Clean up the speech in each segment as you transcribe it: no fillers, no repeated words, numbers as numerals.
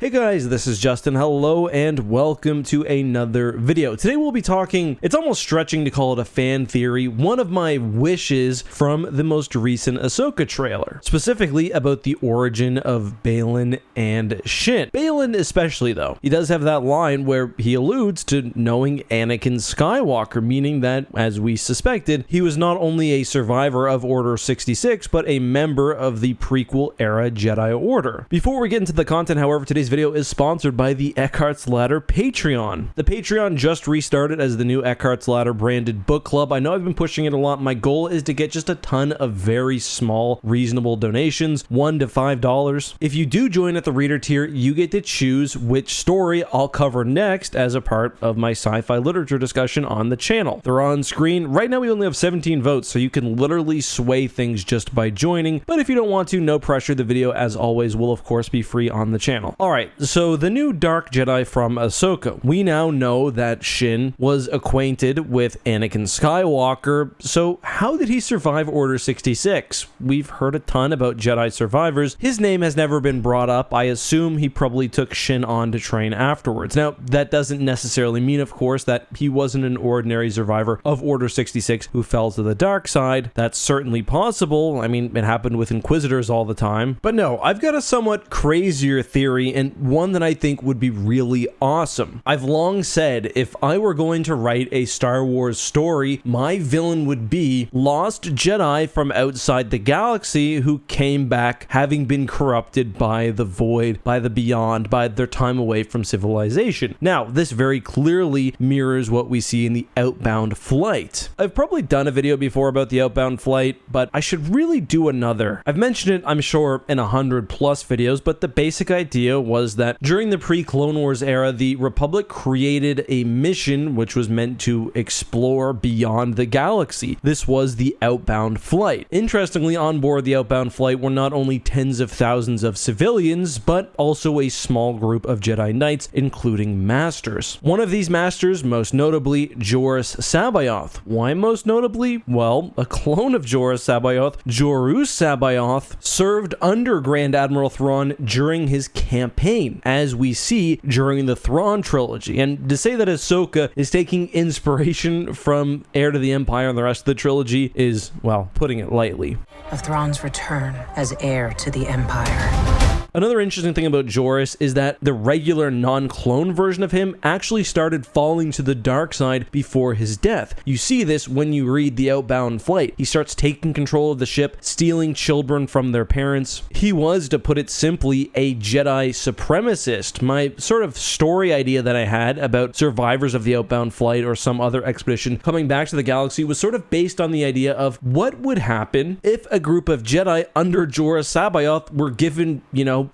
Hey guys, this is Justin. Hello and welcome to another video. Today we'll be talking, it's almost stretching to call it a fan theory, one of my wishes from the most recent Ahsoka trailer, specifically about the origin of Baylan and Shin. Baylan especially though. He does have that line where he alludes to knowing Anakin Skywalker, meaning that, as we suspected, he was not only a survivor of Order 66, but a member of the prequel era Jedi Order. Before we get into the content, however, today's video is sponsored by the Eckhart's Ladder Patreon. The Patreon just restarted as the new Eckhart's Ladder branded book club. I know I've been pushing it a lot. My goal is to get just a ton of very small, reasonable donations, $1 to $5. If you do join at the reader tier, you get to choose which story I'll cover next as a part of my sci-fi literature discussion on the channel. They're on screen. Right now we only have 17 votes, so you can literally sway things just by joining. But if you don't want to, no pressure. The video, as always, will of course be free on the channel. Alright, so the new Dark Jedi from Ahsoka. We now know that Shin was acquainted with Anakin Skywalker, so how did he survive Order 66? We've heard a ton about Jedi survivors. His name has never been brought up. I assume he probably took Shin on to train afterwards. Now, that doesn't necessarily mean, of course, that he wasn't an ordinary survivor of Order 66 who fell to the dark side. That's certainly possible. I mean, it happened with Inquisitors all the time. But no, I've got a somewhat crazier theory, and one that I think would be really awesome. I've long said if I were going to write a Star Wars story, my villain would be lost Jedi from outside the galaxy who came back having been corrupted by the void, by the beyond, by their time away from civilization. Now, this very clearly mirrors what we see in the Outbound flight. I've probably done a video before about the Outbound flight, but I should really do another. I've mentioned it, I'm sure, in 100+ videos, but the basic idea was that during the pre-Clone Wars era, the Republic created a mission which was meant to explore beyond the galaxy. This was the Outbound flight. Interestingly, on board the Outbound flight were not only tens of thousands of civilians, but also a small group of Jedi Knights, including Masters. One of these Masters, most notably Jorus C'baoth. Why most notably? Well, a clone of Jorus C'baoth, Jorus C'baoth, served under Grand Admiral Thrawn during his campaign, as we see during the Thrawn trilogy. And to say that Ahsoka is taking inspiration from Heir to the Empire and the rest of the trilogy is, well, putting it lightly. Of Thrawn's return as heir to the Empire. Another interesting thing about Jorus is that the regular non-clone version of him actually started falling to the dark side before his death. You see this when you read the Outbound flight. He starts taking control of the ship, stealing children from their parents. He was, to put it simply, a Jedi supremacist. My sort of story idea that I had about survivors of the Outbound flight or some other expedition coming back to the galaxy was sort of based on the idea of what would happen if a group of Jedi under Jorus C'baoth were given,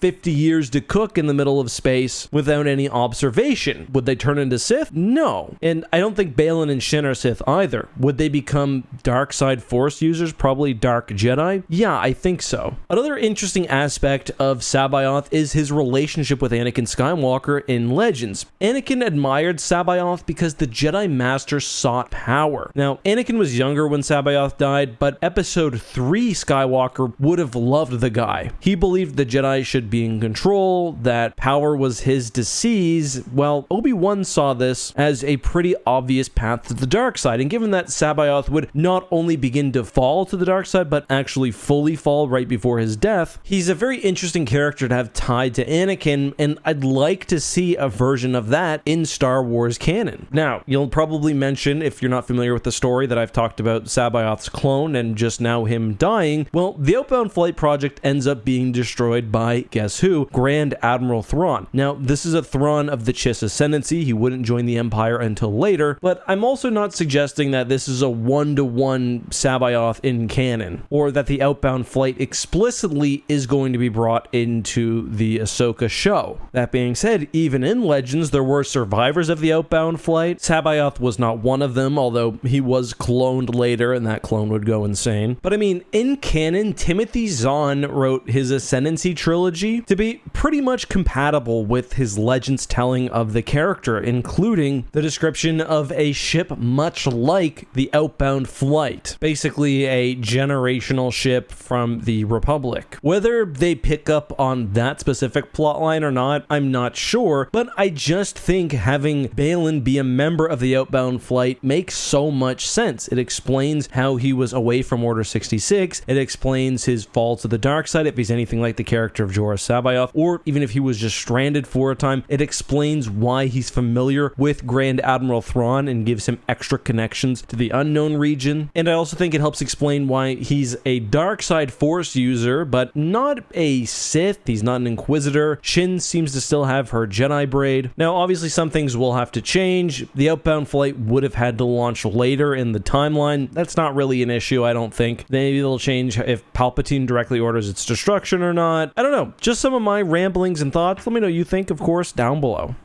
50 years to cook in the middle of space without any observation. Would they turn into Sith? No. And I don't think Baylan and Shin are Sith either. Would they become dark side Force users? Probably Dark Jedi? Yeah, I think so. Another interesting aspect of C'baoth is his relationship with Anakin Skywalker in Legends. Anakin admired C'baoth because the Jedi Master sought power. Now, Anakin was younger when C'baoth died, but Episode 3 Skywalker would have loved the guy. He believed the Jedi should be in control, that power was his to seize. Well, Obi-Wan saw this as a pretty obvious path to the dark side, and given that C'baoth would not only begin to fall to the dark side, but actually fully fall right before his death, he's a very interesting character to have tied to Anakin, and I'd like to see a version of that in Star Wars canon. Now, you'll probably mention, if you're not familiar with the story, that I've talked about C'baoth's clone and just now him dying. Well, the Outbound Flight project ends up being destroyed by, guess who? Grand Admiral Thrawn. Now, this is a Thrawn of the Chiss Ascendancy. He wouldn't join the Empire until later, but I'm also not suggesting that this is a one-to-one C'baoth in canon, or that the Outbound Flight explicitly is going to be brought into the Ahsoka show. That being said, even in Legends, there were survivors of the Outbound Flight. C'baoth was not one of them, although he was cloned later, and that clone would go insane. But I mean, in canon, Timothy Zahn wrote his Ascendancy trilogy mythology to be pretty much compatible with his Legends telling of the character, including the description of a ship much like the Outbound Flight, basically a generational ship from the Republic. Whether they pick up on that specific plotline or not, I'm not sure, but I just think having Baylan be a member of the Outbound Flight makes so much sense. It explains how he was away from Order 66, it explains his fall to the dark side if he's anything like the character of Jorus C'baoth, or even if he was just stranded for a time. It explains why he's familiar with Grand Admiral Thrawn and gives him extra connections to the unknown region. And I also think it helps explain why he's a dark side force user, but not a Sith. He's not an Inquisitor. Shin seems to still have her Jedi braid. Now, obviously, some things will have to change. The Outbound Flight would have had to launch later in the timeline. That's not really an issue, I don't think. Maybe they'll change if Palpatine directly orders its destruction or not. I don't know. Just some of my ramblings and thoughts. Let me know what you think, of course, down below.